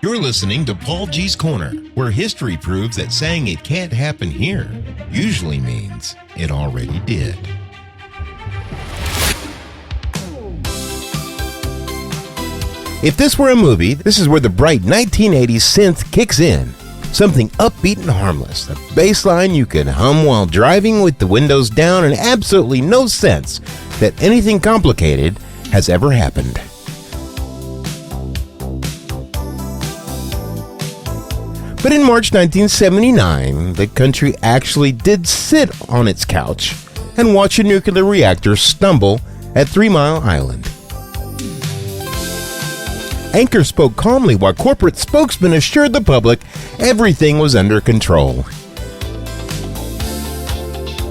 You're listening to Paul G's Corner, where history proves that saying it can't happen here usually means it already did. If this were a movie, this is where the bright 1980s synth kicks in. Something upbeat and harmless, a bass line you can hum while driving with the windows down, and absolutely no sense that anything complicated has ever happened. But in March 1979, the country actually did sit on its couch and watch a nuclear reactor stumble at 3 Mile Island. Anchors spoke calmly while corporate spokesmen assured the public everything was under control.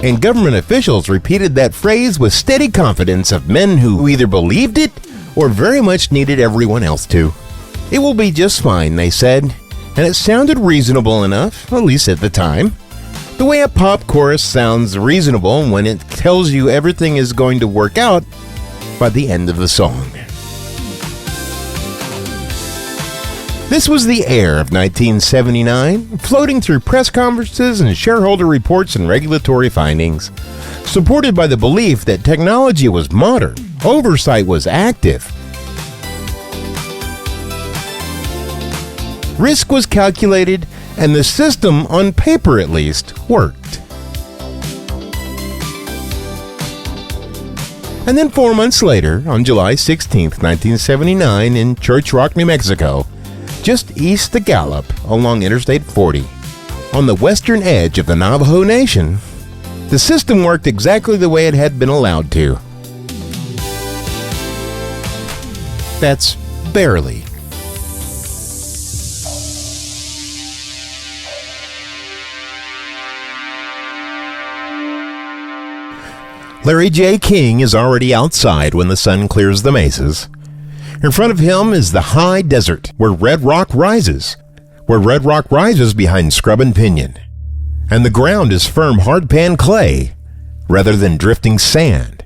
And government officials repeated that phrase with steady confidence of men who either believed it or very much needed everyone else to. It will be just fine, they said. And it sounded reasonable enough, at least at the time. The way a pop chorus sounds reasonable when it tells you everything is going to work out by the end of the song. This was the air of 1979, floating through press conferences and shareholder reports and regulatory findings, supported by the belief that technology was modern, oversight was active, risk was calculated, and the system, on paper at least, worked. And then 4 months later, on July 16, 1979, in Church Rock, New Mexico, just east of Gallup along Interstate 40, on the western edge of the Navajo Nation, the system worked exactly the way it had been allowed to. That's barely. Larry J. King is already outside when the sun clears the mesas. In front of him is the high desert where red rock rises behind scrub and pinyon. And the ground is firm hardpan clay rather than drifting sand.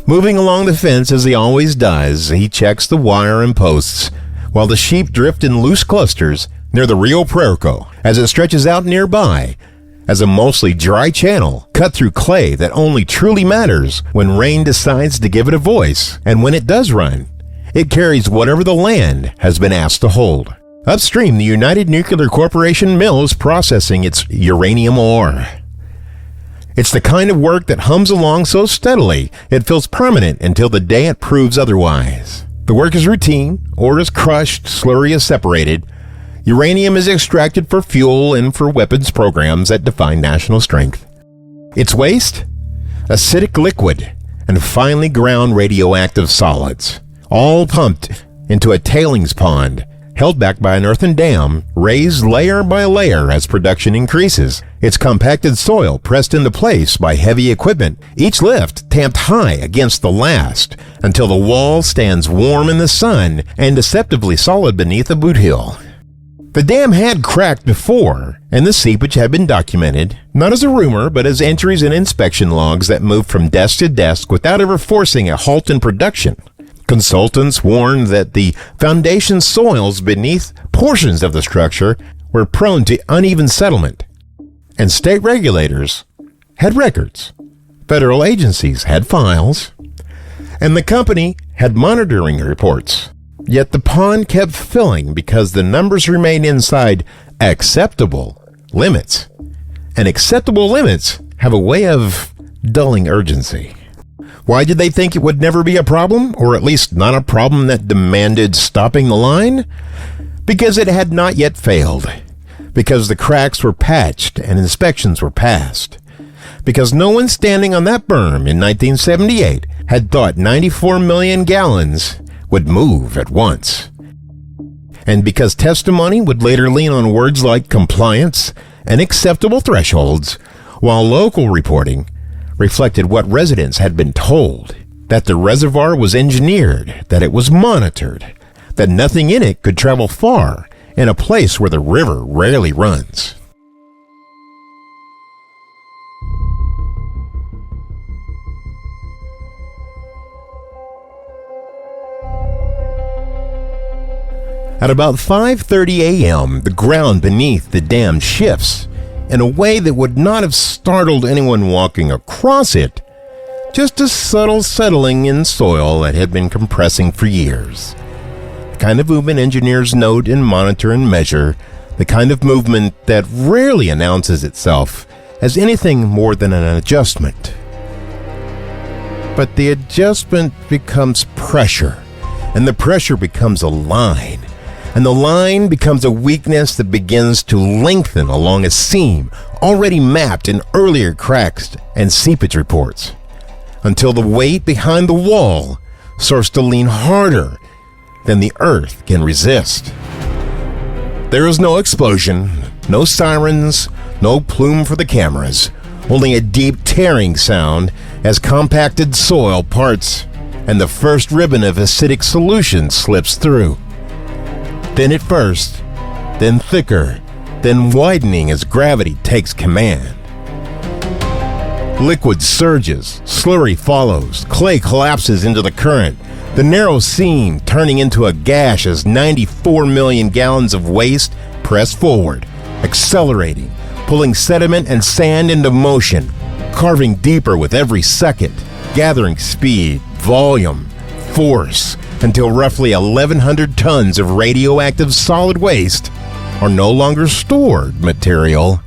Moving along the fence as he always does, he checks the wire and posts while the sheep drift in loose clusters near the Rio Puerco as it stretches out nearby as a mostly dry channel cut through clay that only truly matters when rain decides to give it a voice, and when it does run, it carries whatever the land has been asked to hold. Upstream, the United Nuclear Corporation mill is processing its uranium ore. It's the kind of work that hums along so steadily it feels permanent until the day it proves otherwise. The work is routine, ore is crushed, slurry is separated, uranium is extracted for fuel and for weapons programs that define national strength. Its waste? Acidic liquid and finely ground radioactive solids, all pumped into a tailings pond, held back by an earthen dam, raised layer by layer as production increases. Its compacted soil pressed into place by heavy equipment, each lift tamped high against the last, until the wall stands warm in the sun and deceptively solid beneath a boot hill. The dam had cracked before, and the seepage had been documented, not as a rumor, but as entries in inspection logs that moved from desk to desk without ever forcing a halt in production. Consultants warned that the foundation soils beneath portions of the structure were prone to uneven settlement, and state regulators had records, federal agencies had files, and the company had monitoring reports. Yet the pond kept filling because the numbers remained inside acceptable limits. And acceptable limits have a way of dulling urgency. Why did they think it would never be a problem, or at least not a problem that demanded stopping the line? Because it had not yet failed. Because the cracks were patched and inspections were passed. Because no one standing on that berm in 1978 had thought 94 million gallons would move at once. And because testimony would later lean on words like compliance and acceptable thresholds, while local reporting reflected what residents had been told, that the reservoir was engineered, that it was monitored, that nothing in it could travel far in a place where the river rarely runs. At about 5:30 a.m., the ground beneath the dam shifts in a way that would not have startled anyone walking across it, just a subtle settling in soil that had been compressing for years. The kind of movement engineers note and monitor and measure, the kind of movement that rarely announces itself as anything more than an adjustment. But the adjustment becomes pressure, and the pressure becomes a line, and the line becomes a weakness that begins to lengthen along a seam already mapped in earlier cracks and seepage reports, until the weight behind the wall starts to lean harder than the earth can resist. There is no explosion, no sirens, no plume for the cameras, only a deep tearing sound as compacted soil parts and the first ribbon of acidic solution slips through. Thin at first, then thicker, then widening as gravity takes command. Liquid surges, slurry follows, clay collapses into the current, the narrow seam turning into a gash as 94 million gallons of waste press forward, accelerating, pulling sediment and sand into motion, carving deeper with every second, gathering speed, volume, force, until roughly 1,100 tons of radioactive solid waste are no longer stored material,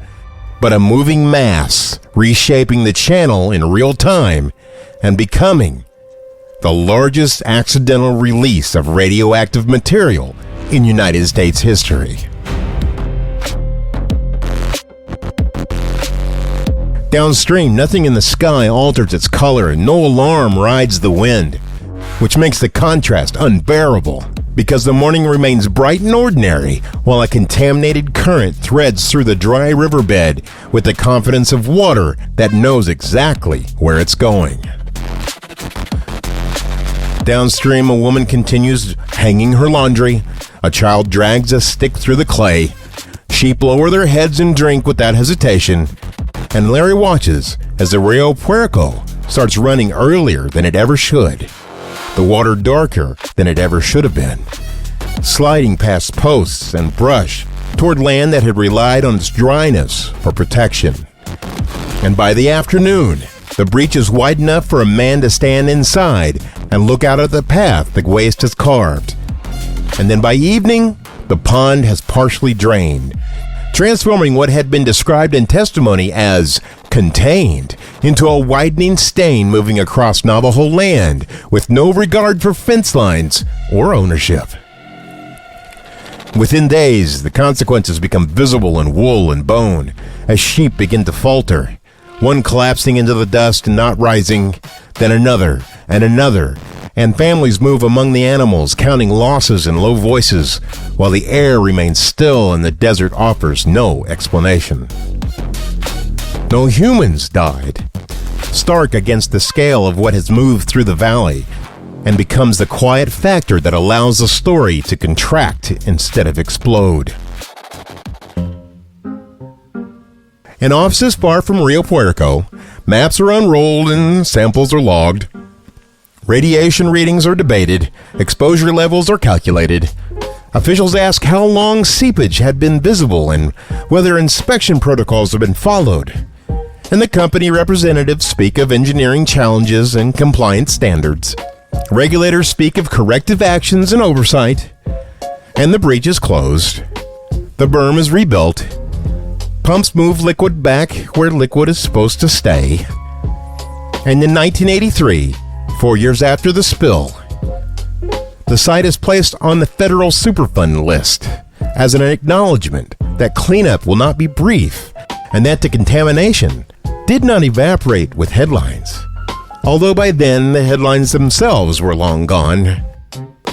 but a moving mass reshaping the channel in real time and becoming the largest accidental release of radioactive material in United States history. Downstream, nothing in the sky alters its color and no alarm rides the wind, which makes the contrast unbearable because the morning remains bright and ordinary while a contaminated current threads through the dry riverbed with the confidence of water that knows exactly where it's going. Downstream, a woman continues hanging her laundry. A child drags a stick through the clay. Sheep lower their heads and drink without hesitation. And Larry watches as the Rio Puerco starts running earlier than it ever should. The water darker than it ever should have been, sliding past posts and brush toward land that had relied on its dryness for protection. And by the afternoon, the breach is wide enough for a man to stand inside and look out at the path the waste has carved. And then by evening, the pond has partially drained, transforming what had been described in testimony as contained into a widening stain moving across Navajo land with no regard for fence lines or ownership. Within days, the consequences become visible in wool and bone as sheep begin to falter, one collapsing into the dust and not rising, then another and another, and families move among the animals, counting losses in low voices, while the air remains still and the desert offers no explanation. No humans died, stark against the scale of what has moved through the valley, and becomes the quiet factor that allows the story to contract instead of explode. In offices far from Rio Puerco, maps are unrolled and samples are logged. Radiation readings are debated, exposure levels are calculated. Officials ask how long seepage had been visible and whether inspection protocols have been followed. And the company representatives speak of engineering challenges and compliance standards. Regulators speak of corrective actions and oversight. And the breach is closed. The berm is rebuilt. Pumps move liquid back where liquid is supposed to stay. And in 1983, 4 years after the spill, the site is placed on the federal Superfund list as an acknowledgement that cleanup will not be brief and that the contamination did not evaporate with headlines. Although by then the headlines themselves were long gone,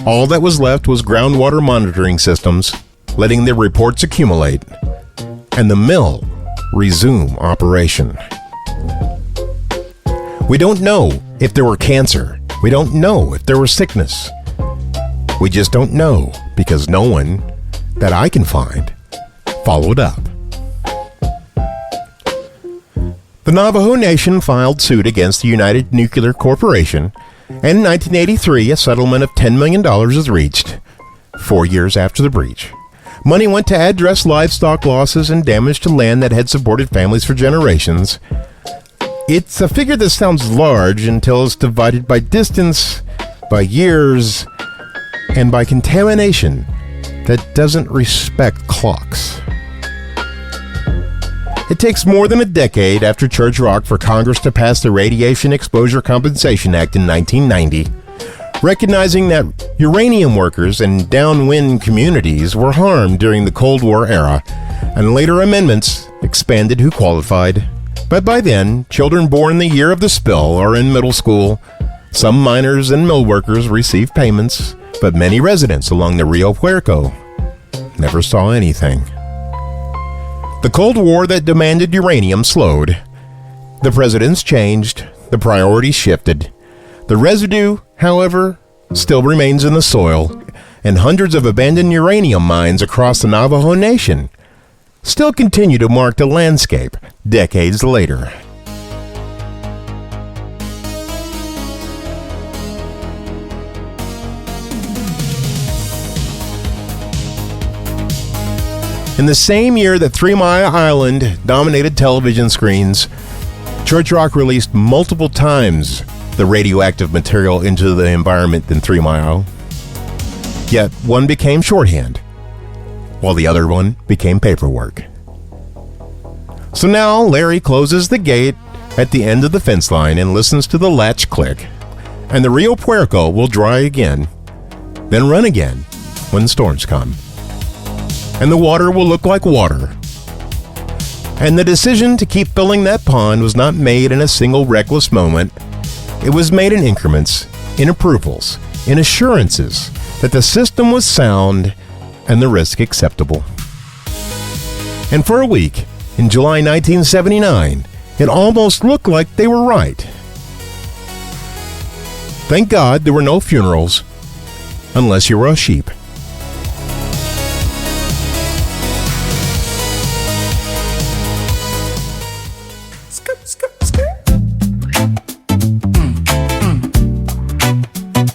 all that was left was groundwater monitoring systems, letting the reports accumulate, and the mill resume operation. We don't know if there were cancer. We don't know if there was sickness. We just don't know because no one that I can find followed up. The Navajo Nation filed suit against the United Nuclear Corporation, and in 1983 a settlement of $10 million is reached. 4 years after the breach. Money went to address livestock losses and damage to land that had supported families for generations. It's a figure that sounds large until it's divided by distance, by years, and by contamination that doesn't respect clocks. It takes more than a decade after Church Rock for Congress to pass the Radiation Exposure Compensation Act in 1990, recognizing that uranium workers and downwind communities were harmed during the Cold War era, and later amendments expanded who qualified. But by then, children born the year of the spill are in middle school. Some miners and mill workers receive payments, but many residents along the Rio Puerco never saw anything. The Cold War that demanded uranium slowed. The presidents changed. The priorities shifted. The residue, however, still remains in the soil, and hundreds of abandoned uranium mines across the Navajo Nation still continue to mark the landscape decades later. In the same year that 3 Mile Island dominated television screens, Church Rock released multiple times the radioactive material into the environment than 3 Mile. Yet one became shorthand, while the other one became paperwork. So now Larry closes the gate at the end of the fence line and listens to the latch click, and the Rio Puerco will dry again, then run again when storms come. And the water will look like water. And the decision to keep filling that pond was not made in a single reckless moment. It was made in increments, in approvals, in assurances that the system was sound and the risk acceptable. And for a week, in July 1979, it almost looked like they were right. Thank God there were no funerals, unless you were a sheep.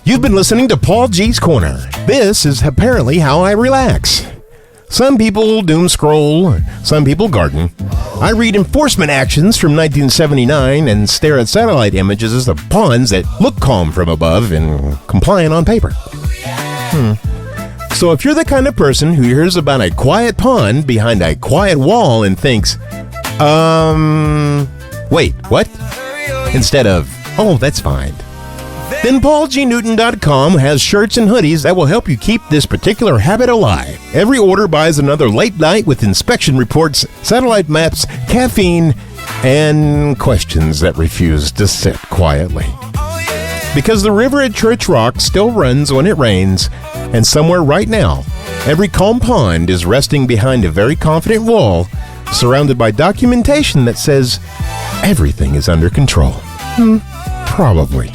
You've been listening to Paul G's Corner. This is apparently how I relax. Some people doom scroll, some people garden. I read enforcement actions from 1979 and stare at satellite images of ponds that look calm from above and compliant on paper. So if you're the kind of person who hears about a quiet pond behind a quiet wall and thinks, wait, what? Instead of, oh, that's fine. Then PaulGNewton.com has shirts and hoodies that will help you keep this particular habit alive. Every order buys another late night with inspection reports, satellite maps, caffeine, and questions that refuse to sit quietly. Because the river at Church Rock still runs when it rains, and somewhere right now, every calm pond is resting behind a very confident wall, surrounded by documentation that says everything is under control. Probably.